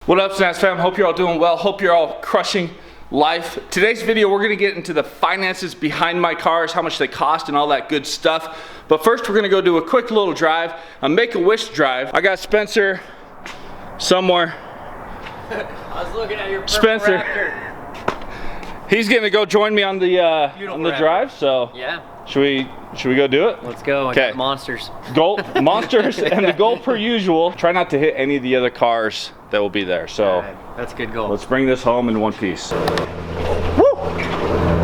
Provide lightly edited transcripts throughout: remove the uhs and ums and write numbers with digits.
What up, Snaps fam? Hope you're all doing well. Hope you're all crushing life. Today's video, we're gonna get into the finances behind my cars, how much they cost and all that good stuff. But first, we're gonna go do a quick little drive, a Make-A-Wish drive. I got Spencer somewhere. I was looking at your purple Spencer. Raptor. He's gonna go join me on the drive. So yeah. Should we go do it? Let's go. Okay. Monsters. Monsters, and the goal per usual. Try not to hit any of the other cars that will be there. So that's a good goal. Let's bring this home in one piece. Woo!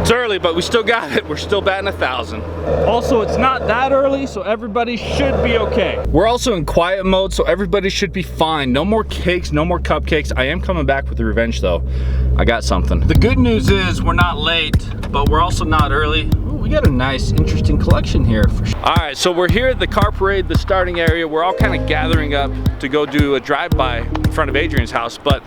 It's early, but we still got it. We're still batting 1,000. Also, it's not that early, so everybody should be okay. We're also in quiet mode, so everybody should be fine. No more cakes, no more cupcakes. I am coming back with the revenge, though. I got something. The good news is we're not late, but we're also not early. We got a nice, interesting collection here for sure. All right, so we're here at the car parade, the starting area. We're all kind of gathering up to go do a drive-by in front of Adrian's house, but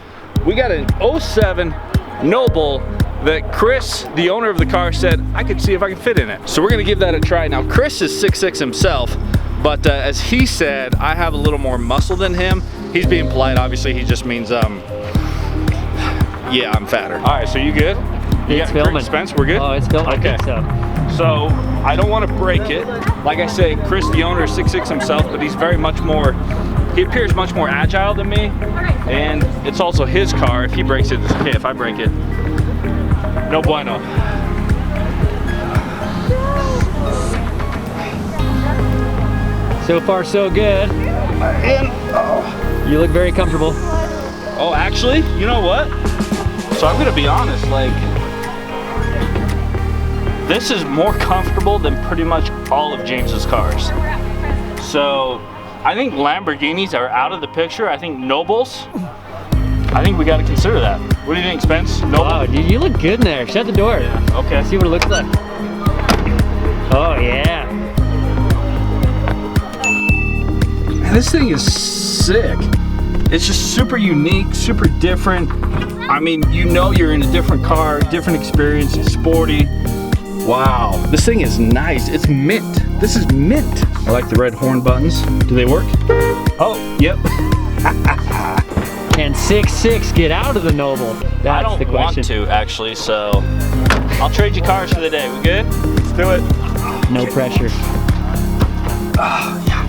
we got an 07 Noble that Chris, the owner of the car, said I could see if I can fit in it. So we're gonna give that a try. Now, Chris is 6'6" himself, but as he said, I have a little more muscle than him. He's being polite, obviously. He just means, yeah, I'm fatter. All right, so you good? It's filming. Spence, we're good? Oh, it's filming. Okay. I think so. So I don't want to break it. Like I say, Chris, the owner, is 6'6" himself, but he's very much more, he appears much more agile than me. And it's also his car. If he breaks it, it's okay. If I break it, no bueno. So far, so good. And, You look very comfortable. oh, actually, you know what? So I'm gonna be honest, like, this is more comfortable than pretty much all of James's cars. So I think Lamborghinis are out of the picture. I think Nobles, I think we gotta consider that. What do you think, Spence? Noble? Wow, dude, you look good in there. Shut the door. Yeah, okay. See what it looks like. Oh, yeah. Man, this thing is sick. It's just super unique, super different. I mean, you know you're in a different car, different experience, it's sporty. Wow, this thing is nice. It's mint. This is mint. I like the red horn buttons. Do they work? Oh, yep. Can 6'6" get out of the Noble? That's I don't the question. want to, actually, so I'll trade you cars for the day. We good? Let's do it. No pressure. Oh, yeah.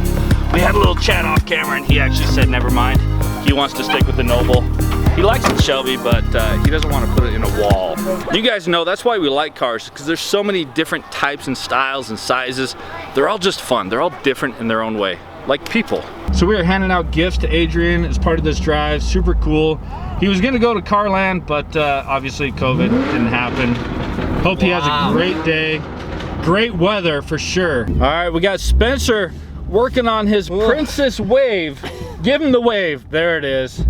We had a little chat off camera, and he actually said never mind. He wants to stick with the Noble. He likes the Shelby, but he doesn't want to put it in a wall. You guys know that's why we like cars, because there's so many different types and styles and sizes. They're all just fun. They're all different in their own way, like people. So we are handing out gifts to Adrian as part of this drive. Super cool. He was gonna go to Carland, but obviously COVID didn't happen. Hope he has a great day. Great weather for sure. All right, we got Spencer working on his Princess Wave. Give him the wave. There it is.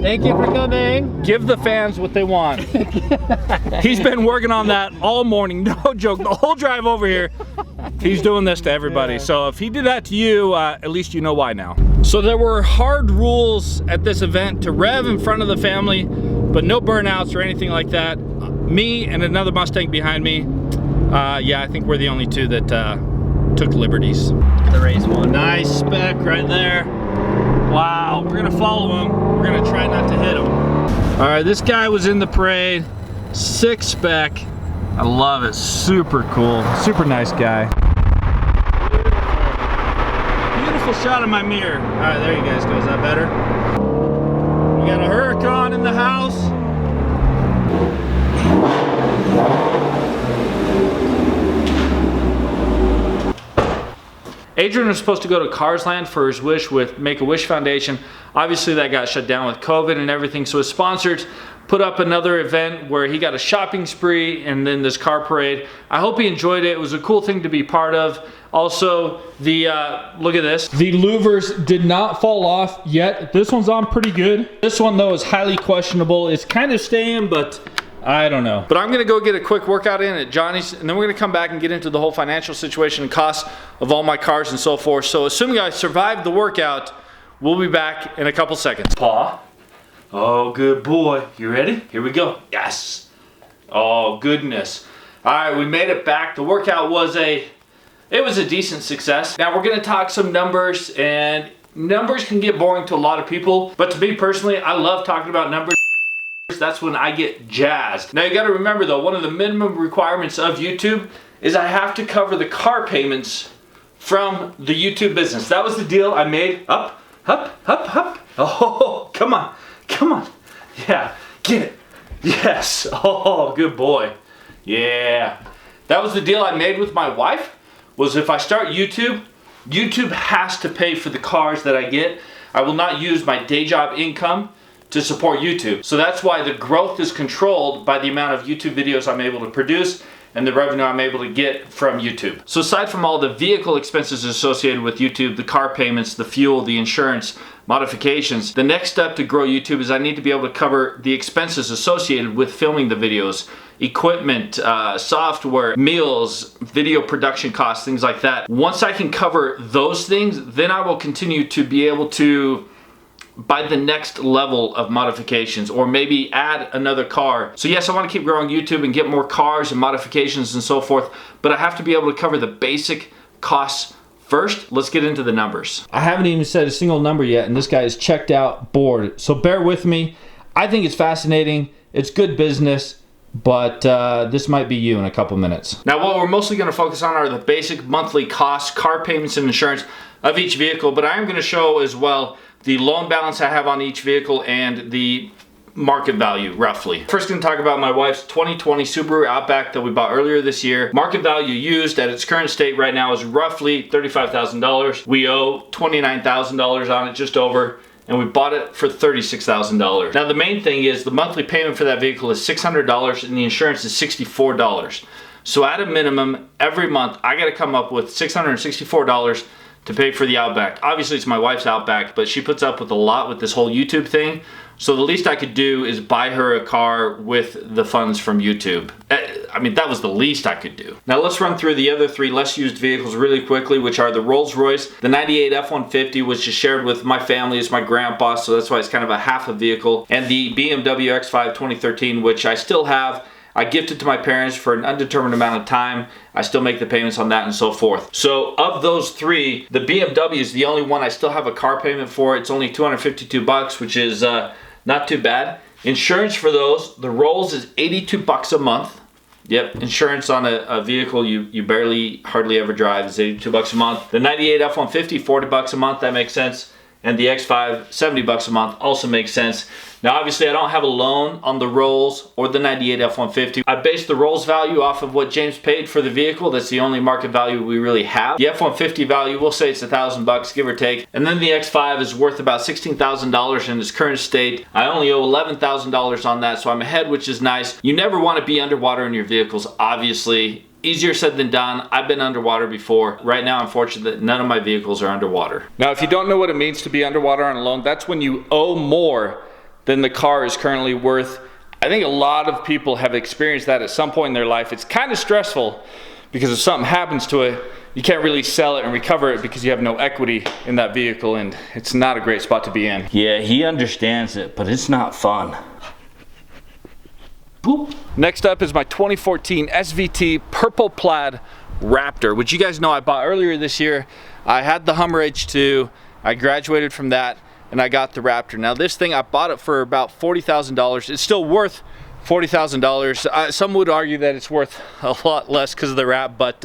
Thank you for coming. Give the fans what they want. He's been working on that all morning, no joke. The whole drive over here, he's doing this to everybody. Yeah. So if he did that to you, at least you know why now. So there were hard rules at this event to rev in front of the family, but no burnouts or anything like that. Me and another Mustang behind me, yeah, I think we're the only two that took liberties. The race one. Nice spec right there. Wow, we're gonna follow him. We're gonna try not to hit him. All right, this guy was in the parade. 6 spec. I love it, super cool. Super nice guy. Beautiful shot of my mirror. All right, there you guys go, is that better? We got a Huracan in the house. Adrian was supposed to go to Carsland for his wish with Make-A-Wish Foundation. Obviously that got shut down with COVID and everything, so his sponsors put up another event where he got a shopping spree and then this car parade. I hope he enjoyed it. It was a cool thing to be part of. Also, the, look at this. The louvers did not fall off yet. This one's on pretty good. This one though is highly questionable. It's kind of staying, but I don't know. But I'm gonna go get a quick workout in at Johnny's, and then we're gonna come back and get into the whole financial situation and costs of all my cars and so forth. So assuming I survive the workout, we'll be back in a couple seconds. Paw. Oh, good boy. You ready? Here we go. Yes. Oh, goodness. All right, we made it back. The workout was a decent success. Now we're gonna talk some numbers and numbers can get boring to a lot of people, but to me personally, I love talking about numbers. That's when I get jazzed. Now you gotta remember though, one of the minimum requirements of YouTube is I have to cover the car payments from the YouTube business. That was the deal I made. Up. Oh, come on. Yeah, get it. Yes, oh, good boy. Yeah. That was the deal I made with my wife, was if I start YouTube, YouTube has to pay for the cars that I get. I will not use my day job income to support YouTube. So that's why the growth is controlled by the amount of YouTube videos I'm able to produce and the revenue I'm able to get from YouTube. So aside from all the vehicle expenses associated with YouTube, the car payments, the fuel, the insurance, modifications, the next step to grow YouTube is I need to be able to cover the expenses associated with filming the videos, equipment, software, meals, video production costs, things like that. Once I can cover those things, then I will continue to be able to buy the next level of modifications or maybe add another car. So yes, I want to keep growing YouTube and get more cars and modifications and so forth, but I have to be able to cover the basic costs first. Let's get into the numbers. I haven't even said a single number yet, and this guy is checked out, bored. So bear with me. I think it's fascinating. It's good business, but this might be you in a couple minutes. Now, what we're mostly going to focus on are the basic monthly costs, car payments, and insurance of each vehicle, but I am going to show as well the loan balance I have on each vehicle and the market value roughly. First, going to talk about my wife's 2020 Subaru Outback that we bought earlier this year. Market value used at its current state right now is roughly $35,000. We owe $29,000 on it, just over, and we bought it for $36,000. Now the main thing is the monthly payment for that vehicle is $600 and the insurance is $64. So at a minimum, every month I got to come up with $664 to pay for the Outback. Obviously it's my wife's Outback, but she puts up with a lot with this whole YouTube thing. So the least I could do is buy her a car with the funds from YouTube. I mean, that was the least I could do. Now let's run through the other three less used vehicles really quickly, which are the Rolls-Royce, the 98 F-150, which is shared with my family. It's my grandpa, so that's why it's kind of a half a vehicle. And the BMW X5 2013, which I still have. I gifted to my parents for an undetermined amount of time. I still make the payments on that and so forth. So of those three, the BMW is the only one I still have a car payment for. It's only $252, which is not too bad. Insurance for those, the Rolls is $82 a month. Yep, insurance on a vehicle you hardly ever drive is $82 a month. The 98 F-150, $40 a month, that makes sense. And the X5, $70 a month, also makes sense. Now obviously I don't have a loan on the Rolls or the 98 F-150. I based the Rolls value off of what James paid for the vehicle. That's the only market value we really have. The F-150 value, we'll say it's $1,000, give or take. And then the X5 is worth about $16,000 in its current state. I only owe $11,000 on that, so I'm ahead, which is nice. You never want to be underwater in your vehicles, obviously. Easier said than done. I've been underwater before. Right now, I'm fortunate that none of my vehicles are underwater. Now, if you don't know what it means to be underwater on a loan, that's when you owe more than the car is currently worth. I think a lot of people have experienced that at some point in their life. It's kind of stressful because if something happens to it, you can't really sell it and recover it because you have no equity in that vehicle, and it's not a great spot to be in. Yeah, he understands it, but it's not fun. Boop. Next up is my 2014 SVT Purple Plaid Raptor, which you guys know I bought earlier this year. I had the Hummer H2, I graduated from that, and I got the Raptor. Now this thing, I bought it for about $40,000. It's still worth $40,000. Some would argue that it's worth a lot less because of the wrap, but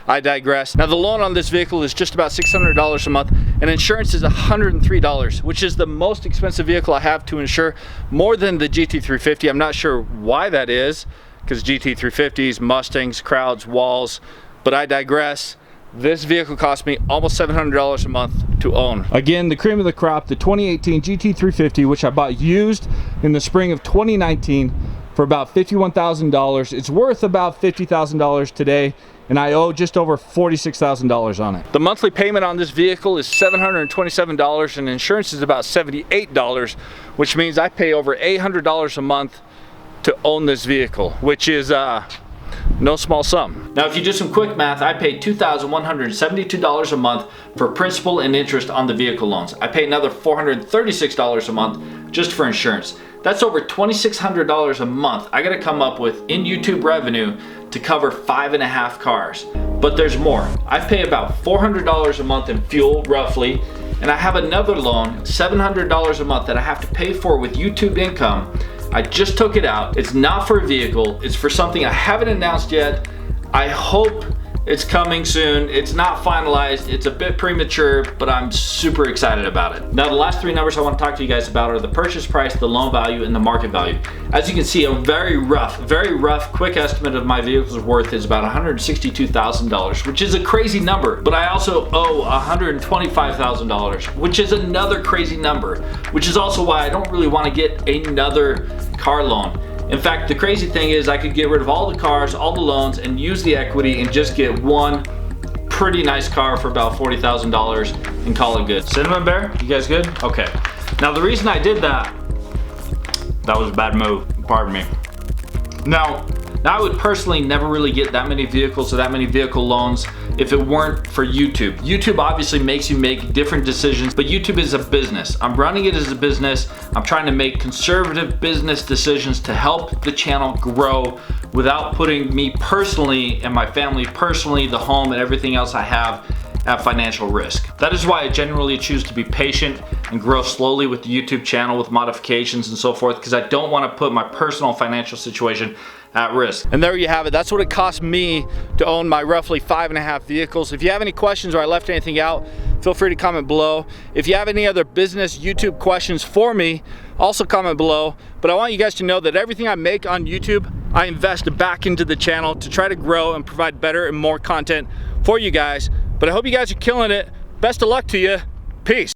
I digress. Now the loan on this vehicle is just about $600 a month, and insurance is $103, which is the most expensive vehicle I have to insure, more than the GT350. I'm not sure why that is, because GT350s, Mustangs, Crowds, Walls, but I digress. This vehicle cost me almost $700 a month to own. Again, the cream of the crop, the 2018 GT350, which I bought used in the spring of 2019 for about $51,000. It's worth about $50,000 today, and I owe just over $46,000 on it. The monthly payment on this vehicle is $727, and insurance is about $78, which means I pay over $800 a month to own this vehicle, which is no small sum. Now if you do some quick math, I paid $2,172 a month for principal and interest on the vehicle loans. I pay another $436 a month just for insurance. That's over $2,600 a month I gotta come up with in YouTube revenue to cover 5.5 cars. But there's more. I pay about $400 a month in fuel, roughly, and I have another loan, $700 a month, that I have to pay for with YouTube income. I just took it out. It's not for a vehicle. It's for something I haven't announced yet. I hope it's coming soon. It's not finalized. It's a bit premature, but I'm super excited about it. Now, the last three numbers I want to talk to you guys about are the purchase price, the loan value, and the market value. As you can see, a very rough, quick estimate of my vehicle's worth is about $162,000, which is a crazy number. But I also owe $125,000, which is another crazy number, which is also why I don't really want to get another car loan. In fact, the crazy thing is I could get rid of all the cars, all the loans, and use the equity and just get one pretty nice car for about $40,000 and call it good. Cinnamon Bear, you guys good? Okay. Now the reason I did that was a bad move, pardon me. Now I would personally never really get that many vehicles or that many vehicle loans if it weren't for YouTube. YouTube obviously makes you make different decisions, but YouTube is a business. I'm running it as a business. I'm trying to make conservative business decisions to help the channel grow without putting me personally and my family personally, the home and everything else I have at financial risk. That is why I generally choose to be patient and grow slowly with the YouTube channel with modifications and so forth, because I don't want to put my personal financial situation at risk. And there you have it. That's what it cost me to own my roughly 5.5 vehicles. If you have any questions or I left anything out, feel free to comment below. If you have any other business YouTube questions for me, also comment below. But I want you guys to know that everything I make on YouTube, I invest back into the channel to try to grow and provide better and more content for you guys. But I hope you guys are killing it. Best of luck to you. Peace.